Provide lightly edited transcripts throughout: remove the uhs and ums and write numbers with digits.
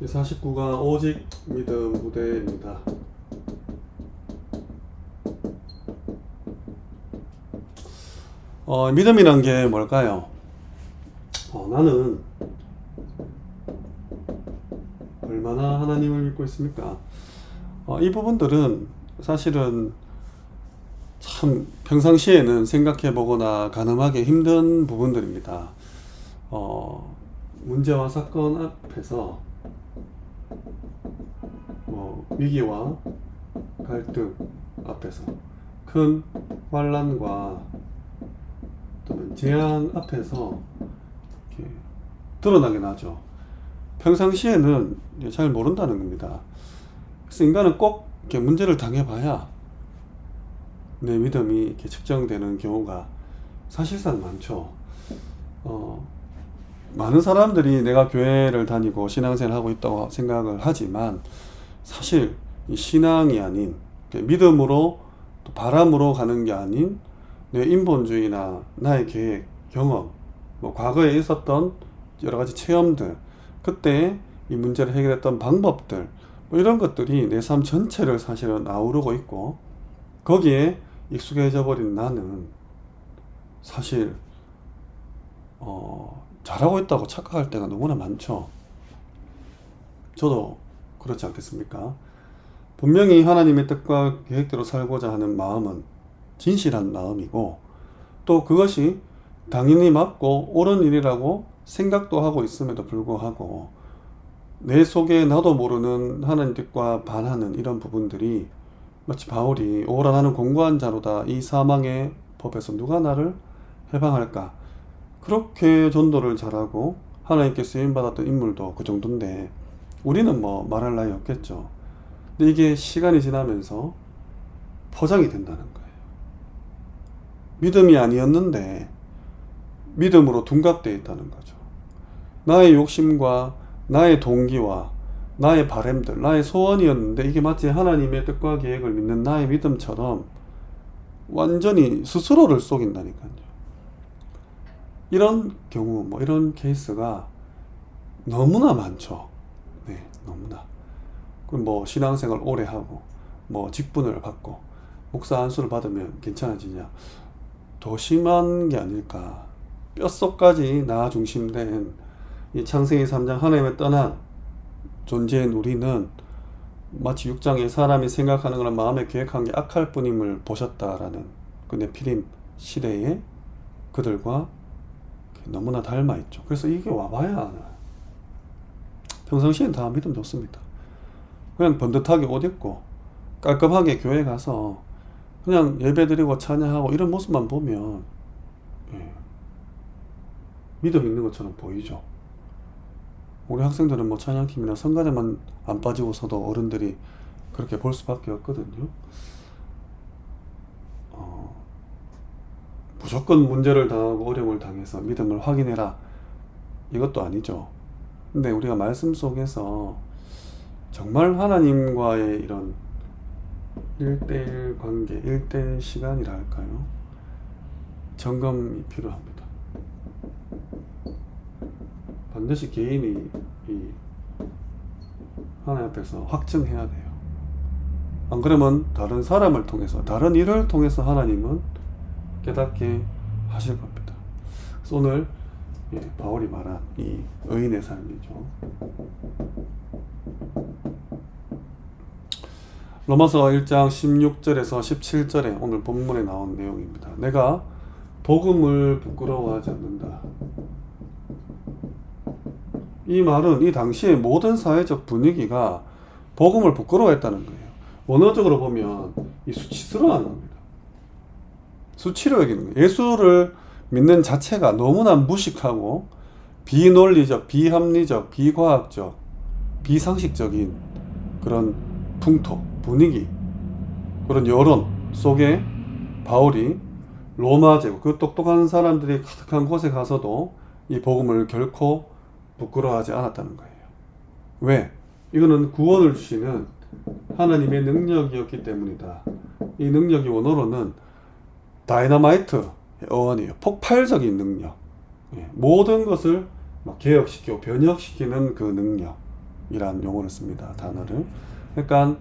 49가 오직 믿음 무대입니다. 믿음이란 게 뭘까요? 나는 얼마나 하나님을 믿고 있습니까? 이 부분들은 사실은 참 평상시에는 생각해 보거나 가늠하기 힘든 부분들입니다. 문제와 사건 앞에서 위기와 갈등 앞에서 큰 환란과 또는 재앙 앞에서 이렇게 드러나게 나죠. 평상시에는 잘 모른다는 겁니다. 그래서 인간은 꼭 이렇게 문제를 당해봐야 내 믿음이 이렇게 측정되는 경우가 사실상 많죠. 많은 사람들이 내가 교회를 다니고 신앙생활을 하고 있다고 생각을 하지만 사실 이 신앙이 아닌 믿음으로 또 바람으로 가는 게 아닌 내 인본주의나 나의 계획, 경험, 과거에 있었던 여러 가지 체험들, 그때 이 문제를 해결했던 방법들, 이런 것들이 내 삶 전체를 사실은 아우르고 있고, 거기에 익숙해져 버린 나는 사실 잘하고 있다고 착각할 때가 너무나 많죠. 저도 그렇지 않겠습니까? 분명히 하나님의 뜻과 계획대로 살고자 하는 마음은 진실한 마음이고, 또 그것이 당연히 맞고 옳은 일이라고 생각도 하고 있음에도 불구하고 내 속에 나도 모르는 하나님 뜻과 반하는 이런 부분들이 마치 바울이 오라 나는 공고한 자로다 이 사망의 법에서 누가 나를 해방할까, 그렇게 전도를 잘하고 하나님께 쓰임받았던 인물도 그 정도인데 우리는 말할 나위 없겠죠. 근데 이게 시간이 지나면서 포장이 된다는 거예요. 믿음이 아니었는데 믿음으로 둔갑되어 있다는 거죠. 나의 욕심과 나의 동기와 나의 바램들, 나의 소원이었는데 이게 마치 하나님의 뜻과 계획을 믿는 나의 믿음처럼 완전히 스스로를 속인다니까요. 이런 경우, 이런 케이스가 너무나 많죠. 네, 너무나. 그럼 신앙생활 오래 하고, 직분을 받고, 목사 안수를 받으면 괜찮아지냐? 더 심한 게 아닐까. 뼛속까지 나 중심된 이 창세기 3장 하나님을 떠난 존재인 우리는 마치 6장에 사람이 생각하는 거나 마음에 계획한 게 악할 뿐임을 보셨다라는 그 네피림 시대에 그들과 너무나 닮아 있죠. 그래서 이게 와봐야 평상시엔 다 믿음 좋습니다. 그냥 번듯하게 옷 입고 깔끔하게 교회 가서 그냥 예배드리고 찬양하고 이런 모습만 보면 믿음 있는 것처럼 보이죠. 우리 학생들은 찬양팀이나 성가대만 안 빠지고서도 어른들이 그렇게 볼 수밖에 없거든요. 무조건 문제를 당하고 어려움을 당해서 믿음을 확인해라, 이것도 아니죠. 근데 우리가 말씀 속에서 정말 하나님과의 이런 1대1 관계, 1대1 시간이라 할까요? 점검이 필요합니다. 반드시 개인이 이 하나님 앞에서 확증해야 돼요. 안 그러면 다른 사람을 통해서, 다른 일을 통해서 하나님은 깨닫게 하실 겁니다. 그래서 오늘 바울이 말한 이 의인의 삶이죠. 로마서 1장 16절에서 17절에 오늘 본문에 나온 내용입니다. 내가 복음을 부끄러워하지 않는다. 이 말은 이 당시의 모든 사회적 분위기가 복음을 부끄러워했다는 거예요. 원어적으로 보면 이 수치스러워하는 겁니다. 수치로 여기는 거예요. 예수를 믿는 자체가 너무나 무식하고 비논리적, 비합리적, 비과학적, 비상식적인 그런 풍토, 분위기, 그런 여론 속에 바울이 로마 제국, 그 똑똑한 사람들이 가득한 곳에 가서도 이 복음을 결코 부끄러워하지 않았다는 거예요. 왜? 이거는 구원을 주시는 하나님의 능력이었기 때문이다. 이 능력이 원어로는 다이너마이트 어원이에요. 폭발적인 능력. 모든 것을 개혁시키고 변혁시키는 그 능력. 믿음이란 용어를 씁니다. 단어를. 그러니까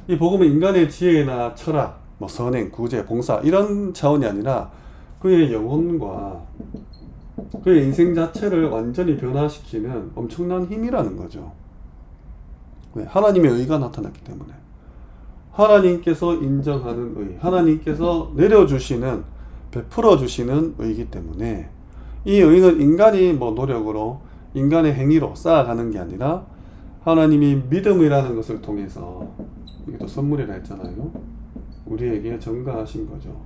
이 복음은 인간의 지혜나 철학, 뭐 선행, 구제, 봉사 이런 차원이 아니라 그의 영혼과 그의 인생 자체를 완전히 변화시키는 엄청난 힘이라는 거죠. 왜? 하나님의 의가 나타났기 때문에. 하나님께서 인정하는 의, 하나님께서 내려주시는, 베풀어 주시는 의이기 때문에 이 의는 인간이 뭐 노력으로, 인간의 행위로 쌓아가는 게 아니라 하나님이 믿음이라는 것을 통해서, 이게 또 선물이라 했잖아요. 우리에게 전가하신 거죠.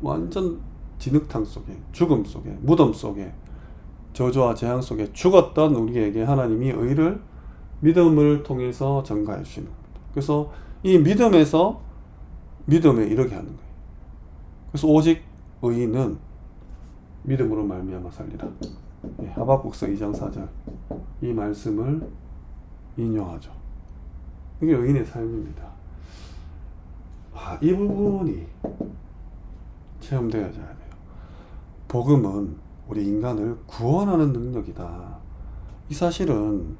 완전 진흙탕 속에, 죽음 속에, 무덤 속에, 저주와 재앙 속에 죽었던 우리에게 하나님이 의를 믿음을 통해서 전가해 주시는 겁니다. 그래서 이 믿음에서 믿음에 이르게 하는 거예요. 그래서 오직 의인은 믿음으로 말미암아 살리라. 하박국서 2장 4절 이 말씀을 인용하죠. 이게 의인의 삶입니다. 이 부분이 체험되어져야 돼요. 복음은 우리 인간을 구원하는 능력이다. 이 사실은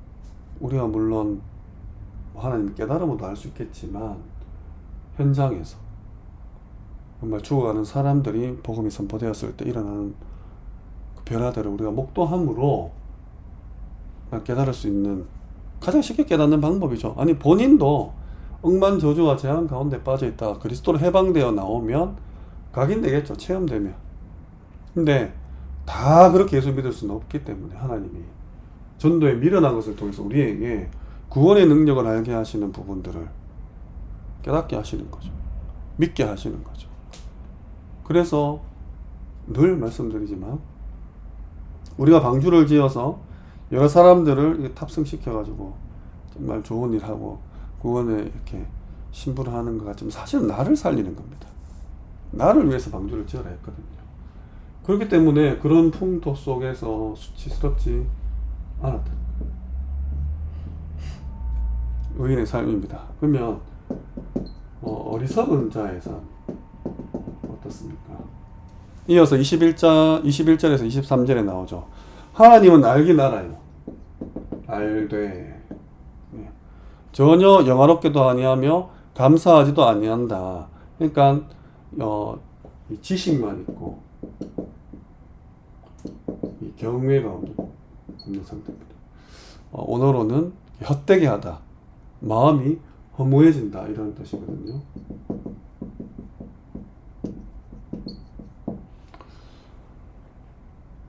우리가 물론 하나님 깨달음으로도 알 수 있겠지만 현장에서 정말 죽어가는 사람들이 복음이 선포되었을 때 일어나는 그 변화들을 우리가 목도함으로 깨달을 수 있는 가장 쉽게 깨닫는 방법이죠. 아니 본인도 억만 저주와 재앙 가운데 빠져있다가 그리스도로 해방되어 나오면 각인되겠죠. 체험되면. 근데 다 그렇게 예수 믿을 수는 없기 때문에 하나님이 전도에 미련한 것을 통해서 우리에게 구원의 능력을 알게 하시는 부분들을 깨닫게 하시는 거죠. 믿게 하시는 거죠. 그래서 늘 말씀드리지만 우리가 방주를 지어서 여러 사람들을 탑승시켜가지고 정말 좋은 일하고 구원에 이렇게 신부를 하는 것 같지만 사실은 나를 살리는 겁니다. 나를 위해서 방주를 지어라 했거든요. 그렇기 때문에 그런 풍토 속에서 수치스럽지 않았다. 의인의 삶입니다. 그러면 어리석은 자의 삶 어떻습니까? 이어서 21절에서 23절에 나오죠. 하나님은 알긴 알아요. 알되 전혀 영화롭게도 아니하며 감사하지도 아니한다. 그러니까 지식만 있고 경외가 없는 상태입니다. 언어로는 헛되게 하다, 마음이 허무해진다 이런 뜻이거든요.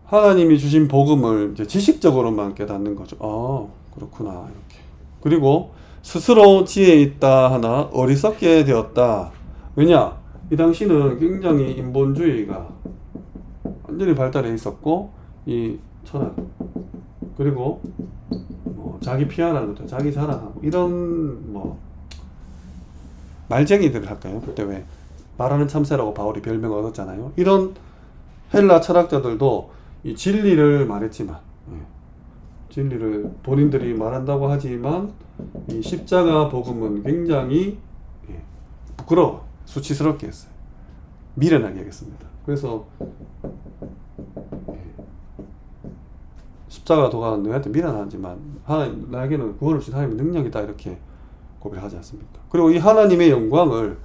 하나님이 주신 복음을 이제 지식적으로만 깨닫는 거죠. 그렇구나 이렇게. 그리고 스스로 지혜 있다 하나 어리석게 되었다. 왜냐? 이 당시는 굉장히 인본주의가 완전히 발달해 있었고 이 철학 그리고 자기 피하는 것도 자기 자랑하고 이런 말쟁이들 할까요? 그때 왜 말하는 참새라고 바울이 별명을 얻었잖아요. 이런 헬라 철학자들도 이 진리를 말했지만 진리를 본인들이 말한다고 하지만 이 십자가 복음은 굉장히 부끄러워 수치스럽게 했어요. 미련하게 하겠습니다. 그래서 십자가 도가 너희한테 미련하지만 하나님 나에게는 구원을 주신 하나님의 능력이다 이렇게 고백을 하지 않습니까? 그리고 이 하나님의 영광을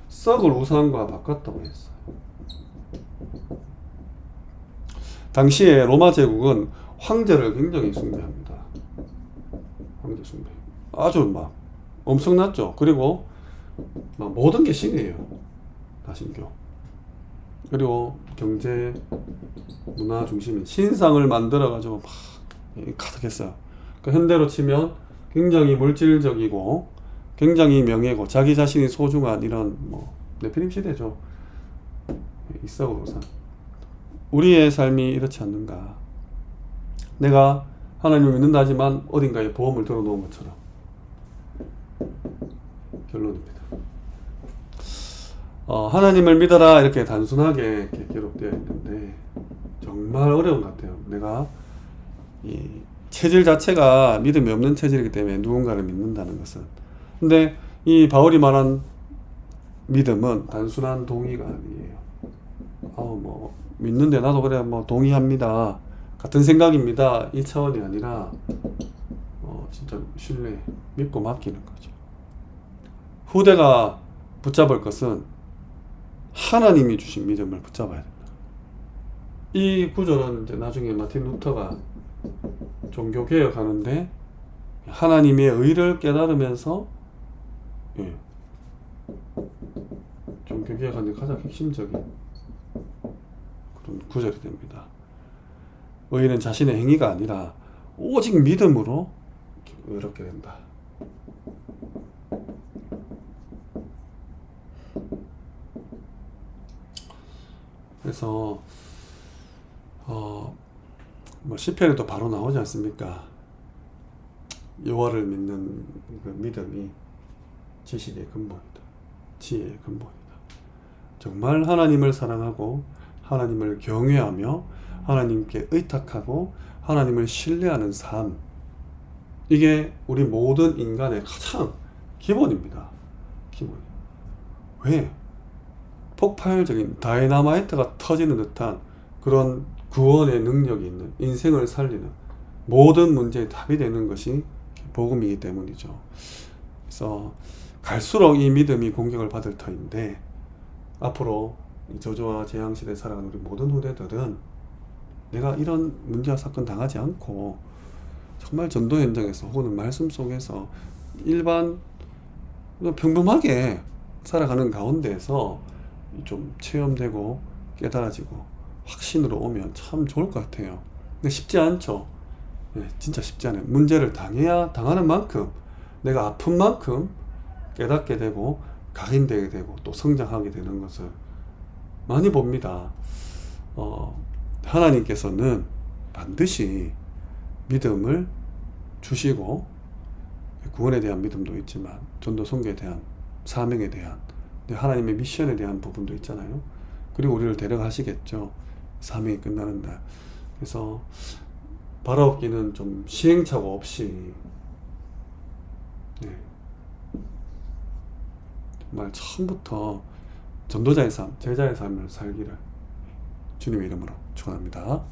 썩을 우상과 바꿨다고 했어요. 당시에 로마 제국은 황제를 굉장히 숭배합니다. 황제 숭배 아주 막 엄청났죠. 그리고 막 모든 게 신이에요. 다신교. 그리고 경제, 문화 중심인 신상을 만들어가지고 막 가득했어요. 그 현대로 치면 굉장히 물질적이고 굉장히 명예고 자기 자신이 소중한 이런 네피림 시대죠. 이삭으로 산. 우리의 삶이 이렇지 않는가? 내가 하나님을 믿는다 하지만 어딘가에 보험을 들어놓은 것처럼. 결론입니다. 하나님을 믿어라 이렇게 단순하게 이렇게 기록되어 있는데 정말 어려운 것 같아요. 내가 이 체질 자체가 믿음이 없는 체질이기 때문에 누군가를 믿는다는 것은. 근데 이 바울이 말한 믿음은 단순한 동의가 아니에요. 믿는데 나도 그래 동의합니다. 같은 생각입니다. 이 차원이 아니라 진짜 신뢰, 믿고 맡기는 거죠. 후대가 붙잡을 것은 하나님이 주신 믿음을 붙잡아야 된다. 이 구절은 이제 나중에 마틴 루터가 종교개혁하는데 하나님의 의를 깨달으면서 종교개혁하는 데 가장 핵심적인 그런 구절이 됩니다. 의는 자신의 행위가 아니라 오직 믿음으로 의롭게 된다. 그래서 뭐 시편에도 바로 나오지 않습니까? 여호와를 믿는 그 믿음이 지식의 근본이다. 지혜의 근본이다. 정말 하나님을 사랑하고 하나님을 경외하며 하나님께 의탁하고 하나님을 신뢰하는 삶, 이게 우리 모든 인간의 가장 기본입니다. 기본. 왜? 폭발적인 다이너마이트가 터지는 듯한 그런 구원의 능력이 있는, 인생을 살리는 모든 문제의 답이 되는 것이 복음이기 때문이죠. 그래서 갈수록 이 믿음이 공격을 받을 터인데, 앞으로 저주와 재앙 시대에 살아가는 우리 모든 후대들은 내가 이런 문제와 사건 당하지 않고 정말 전도 현장에서 혹은 말씀 속에서 일반 평범하게 살아가는 가운데에서 좀 체험되고 깨달아지고 확신으로 오면 참 좋을 것 같아요. 근데 쉽지 않죠. 진짜 쉽지 않아요. 문제를 당하는 만큼, 내가 아픈 만큼 깨닫게 되고 각인되게 되고 또 성장하게 되는 것을 많이 봅니다. 하나님께서는 반드시 믿음을 주시고, 구원에 대한 믿음도 있지만 전도 선교에 대한, 사명에 대한, 하나님의 미션에 대한 부분도 있잖아요. 그리고 우리를 데려가시겠죠. 사명이 끝나는 날. 그래서 바라옵기는 좀 시행착오 없이 정말 처음부터 전도자의 삶, 제자의 삶을 살기를 주님의 이름으로 축원합니다.